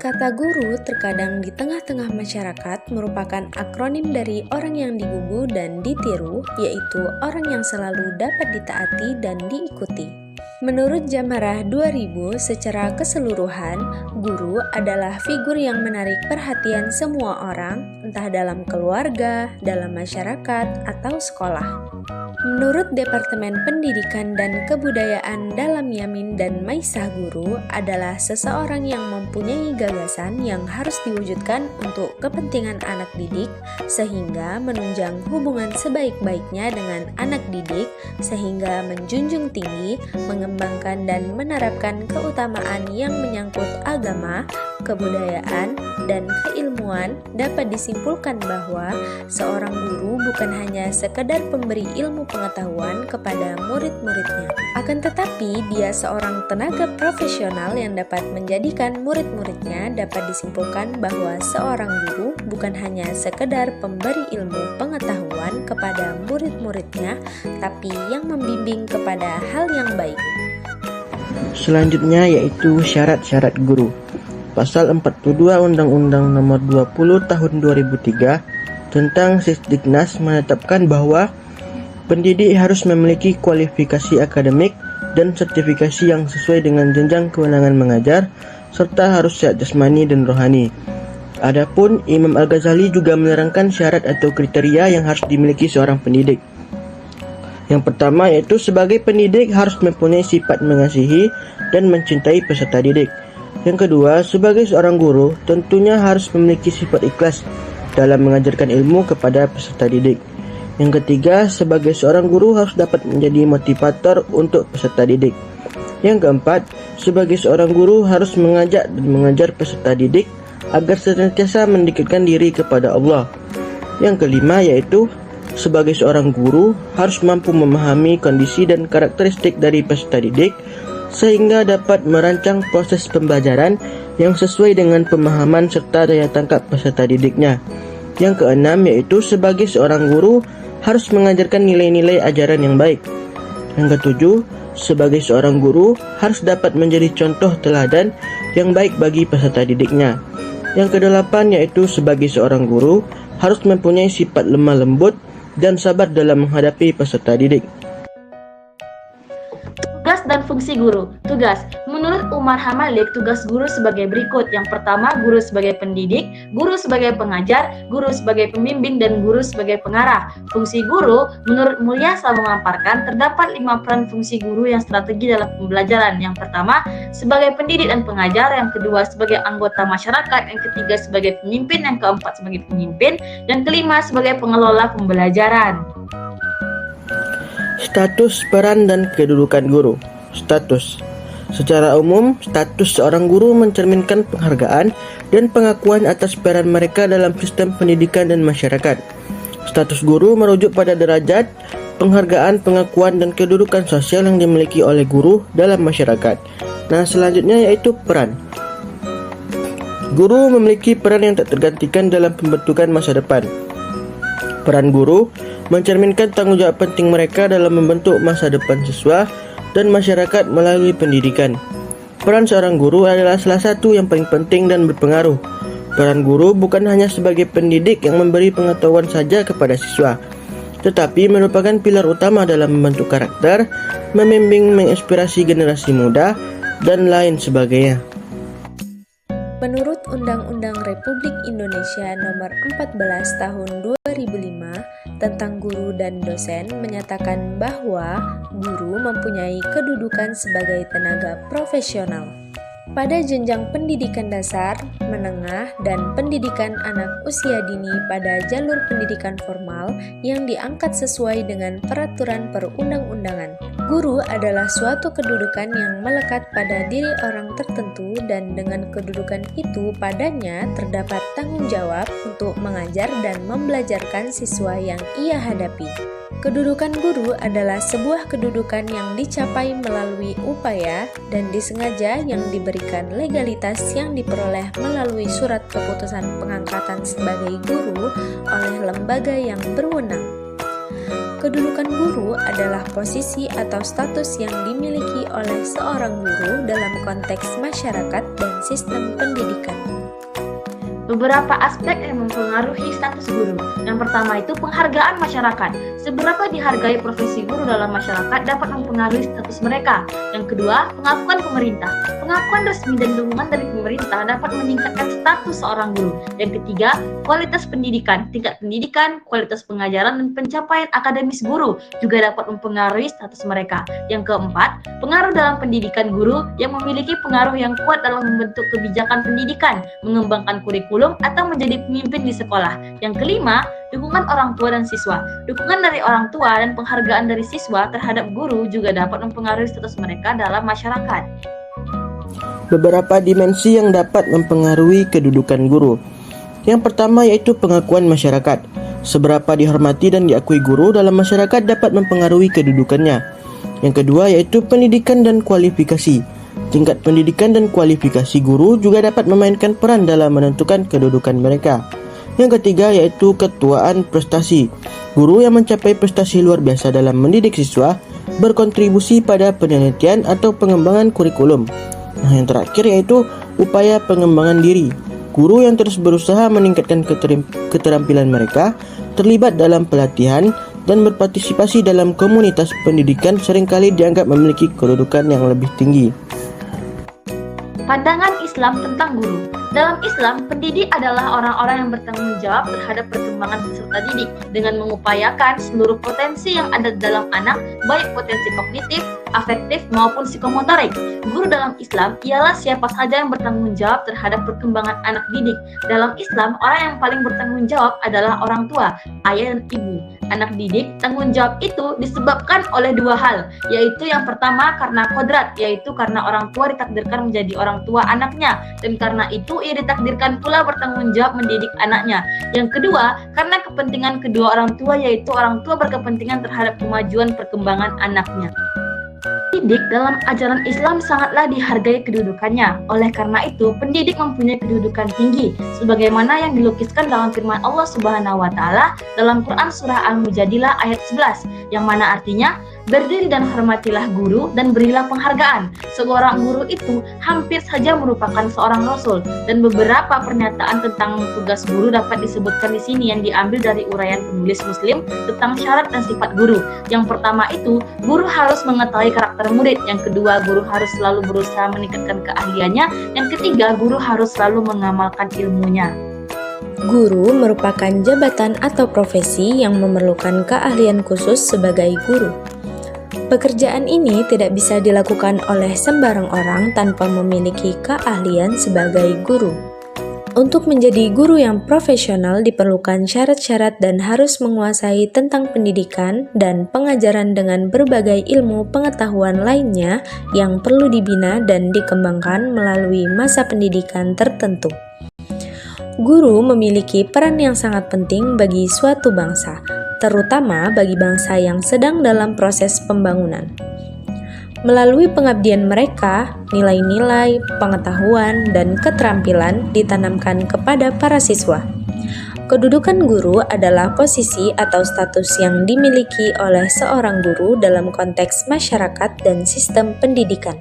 Kata guru terkadang di tengah-tengah masyarakat merupakan akronim dari orang yang digugu dan ditiru, yaitu orang yang selalu dapat ditaati dan diikuti. Menurut Jamarah 2000, secara keseluruhan, guru adalah figur yang menarik perhatian semua orang, entah dalam keluarga, dalam masyarakat, atau sekolah. Menurut Departemen Pendidikan dan Kebudayaan dalam Yamin dan Maisah, guru adalah seseorang yang mempunyai gagasan yang harus diwujudkan untuk kepentingan anak didik sehingga menunjang hubungan sebaik-baiknya dengan anak didik sehingga menjunjung tinggi, mengembangkan dan menerapkan keutamaan yang menyangkut agama, kebudayaan, dan keilmuan. Dapat disimpulkan bahwa seorang guru bukan hanya sekedar pemberi ilmu pengetahuan kepada murid-muridnya, akan tetapi dia seorang tenaga profesional yang dapat menjadikan murid-muridnya. Dapat disimpulkan bahwa seorang guru bukan hanya sekedar pemberi ilmu pengetahuan kepada murid-muridnya, tapi yang membimbing kepada hal yang baik. Selanjutnya yaitu syarat-syarat guru. Pasal 42 Undang-Undang Nomor 20 Tahun 2003 tentang Sisdiknas menetapkan bahwa pendidik harus memiliki kualifikasi akademik dan sertifikasi yang sesuai dengan jenjang kewenangan mengajar, serta harus sehat jasmani dan rohani. Adapun Imam Al-Ghazali juga menerangkan syarat atau kriteria yang harus dimiliki seorang pendidik. Yang pertama yaitu sebagai pendidik harus mempunyai sifat mengasihi dan mencintai peserta didik. Yang kedua, sebagai seorang guru tentunya harus memiliki sifat ikhlas dalam mengajarkan ilmu kepada peserta didik. Yang ketiga, sebagai seorang guru harus dapat menjadi motivator untuk peserta didik. Yang keempat, sebagai seorang guru harus mengajak dan mengajar peserta didik agar senantiasa mendekatkan diri kepada Allah. Yang kelima yaitu sebagai seorang guru harus mampu memahami kondisi dan karakteristik dari peserta didik sehingga dapat merancang proses pembelajaran yang sesuai dengan pemahaman serta daya tangkap peserta didiknya. Yang keenam yaitu sebagai seorang guru harus mengajarkan nilai-nilai ajaran yang baik. Yang ketujuh, sebagai seorang guru harus dapat menjadi contoh teladan yang baik bagi peserta didiknya. Yang kedelapan yaitu sebagai seorang guru harus mempunyai sifat lemah lembut dan sabar dalam menghadapi peserta didik. Tugas dan fungsi guru. Tugas. Menurut Umar Hamalik, tugas guru sebagai berikut. Yang pertama, guru sebagai pendidik, guru sebagai pengajar, guru sebagai pembimbing, dan guru sebagai pengarah. Fungsi guru, menurut Mulyasa memaparkan, terdapat 5 peran fungsi guru yang strategi dalam pembelajaran. Yang pertama, sebagai pendidik dan pengajar. Yang kedua, sebagai anggota masyarakat. Yang ketiga, sebagai pemimpin. Yang keempat, sebagai pemimpin. Dan kelima, sebagai pengelola pembelajaran. Status, peran, dan kedudukan guru. Status. Secara umum, status seorang guru mencerminkan penghargaan dan pengakuan atas peran mereka dalam sistem pendidikan dan masyarakat. Status guru merujuk pada derajat, penghargaan, pengakuan, dan kedudukan sosial yang dimiliki oleh guru dalam masyarakat. Nah, selanjutnya yaitu peran. Guru memiliki peran yang tak tergantikan dalam pembentukan masa depan. Peran guru mencerminkan tanggung jawab penting mereka dalam membentuk masa depan siswa dan masyarakat melalui pendidikan. Peran seorang guru adalah salah satu yang paling penting dan berpengaruh. Peran guru bukan hanya sebagai pendidik yang memberi pengetahuan saja kepada siswa, tetapi merupakan pilar utama dalam membentuk karakter, membimbing, menginspirasi generasi muda, dan lain sebagainya. Menurut Undang-Undang Republik Indonesia Nomor 14 Tahun 2005 tentang guru dan dosen menyatakan bahwa guru mempunyai kedudukan sebagai tenaga profesional. Pada jenjang pendidikan dasar, menengah, dan pendidikan anak usia dini pada jalur pendidikan formal yang diangkat sesuai dengan peraturan perundang-undangan. Guru adalah suatu kedudukan yang melekat pada diri orang tertentu dan dengan kedudukan itu padanya terdapat tanggung jawab untuk mengajar dan membelajarkan siswa yang ia hadapi. Kedudukan guru adalah sebuah kedudukan yang dicapai melalui upaya dan disengaja yang diberikan legalitas yang diperoleh melalui surat keputusan pengangkatan sebagai guru oleh lembaga yang berwenang. Kedudukan guru adalah posisi atau status yang dimiliki oleh seorang guru dalam konteks masyarakat dan sistem pendidikan. Beberapa aspek yang mempengaruhi status guru. Yang pertama itu penghargaan masyarakat. Seberapa dihargai profesi guru dalam masyarakat dapat mempengaruhi status mereka. Yang kedua, pengakuan pemerintah. Pengakuan resmi dan dukungan dari pemerintah dapat meningkatkan status seorang guru. Yang ketiga, kualitas pendidikan. Tingkat pendidikan, kualitas pengajaran, dan pencapaian akademis guru juga dapat mempengaruhi status mereka. Yang keempat, pengaruh dalam pendidikan guru yang memiliki pengaruh yang kuat dalam membentuk kebijakan pendidikan, mengembangkan kurikulum, atau menjadi pemimpin di sekolah. Yang kelima, dukungan orang tua dan siswa. Dukungan dari orang tua dan penghargaan dari siswa terhadap guru juga dapat mempengaruhi status mereka dalam masyarakat. Beberapa dimensi yang dapat mempengaruhi kedudukan guru. Yang pertama yaitu pengakuan masyarakat. Seberapa dihormati dan diakui guru dalam masyarakat dapat mempengaruhi kedudukannya. Yang kedua yaitu pendidikan dan kualifikasi. Tingkat pendidikan dan kualifikasi guru juga dapat memainkan peran dalam menentukan kedudukan mereka. Yang ketiga yaitu ketuaan prestasi. Guru yang mencapai prestasi luar biasa dalam mendidik siswa berkontribusi pada penelitian atau pengembangan kurikulum. Nah, yang terakhir yaitu upaya pengembangan diri. Guru yang terus berusaha meningkatkan keterampilan mereka, terlibat dalam pelatihan, dan berpartisipasi dalam komunitas pendidikan seringkali dianggap memiliki kedudukan yang lebih tinggi. Pandangan Islam tentang guru. Dalam Islam, pendidik adalah orang-orang yang bertanggung jawab terhadap perkembangan peserta didik dengan mengupayakan seluruh potensi yang ada dalam anak, baik potensi kognitif, afektif, maupun psikomotorik. Guru dalam Islam ialah siapa saja yang bertanggung jawab terhadap perkembangan anak didik. Dalam Islam, orang yang paling bertanggung jawab adalah orang tua, ayah dan ibu. Anak didik, tanggung jawab itu disebabkan oleh dua hal, yaitu yang pertama karena kodrat, yaitu karena orang tua ditakdirkan menjadi orang tua anaknya, dan karena itu ia ditakdirkan pula bertanggung jawab mendidik anaknya. Yang kedua, karena kepentingan kedua orang tua, yaitu orang tua berkepentingan terhadap kemajuan perkembangan anaknya. Pendidik dalam ajaran Islam sangatlah dihargai kedudukannya. Oleh karena itu, pendidik mempunyai kedudukan tinggi, sebagaimana yang dilukiskan dalam firman Allah Subhanahu wa Ta'ala dalam Quran Surah Al-Mujadilah ayat 11, yang mana artinya, berdiri dan hormatilah guru dan berilah penghargaan. Seorang guru itu hampir saja merupakan seorang rasul, dan beberapa pernyataan tentang tugas guru dapat disebutkan di sini yang diambil dari uraian penulis Muslim tentang syarat dan sifat guru. Yang pertama itu, guru harus mengetahui karakter murid. Yang kedua, guru harus selalu berusaha meningkatkan keahliannya. Yang ketiga, guru harus selalu mengamalkan ilmunya. Guru merupakan jabatan atau profesi yang memerlukan keahlian khusus sebagai guru. Pekerjaan ini tidak bisa dilakukan oleh sembarang orang tanpa memiliki keahlian sebagai guru. Untuk menjadi guru yang profesional diperlukan syarat-syarat dan harus menguasai tentang pendidikan dan pengajaran dengan berbagai ilmu pengetahuan lainnya yang perlu dibina dan dikembangkan melalui masa pendidikan tertentu. Guru memiliki peran yang sangat penting bagi suatu bangsa, terutama bagi bangsa yang sedang dalam proses pembangunan. Melalui pengabdian mereka, nilai-nilai, pengetahuan, dan keterampilan ditanamkan kepada para siswa. Kedudukan guru adalah posisi atau status yang dimiliki oleh seorang guru dalam konteks masyarakat dan sistem pendidikan.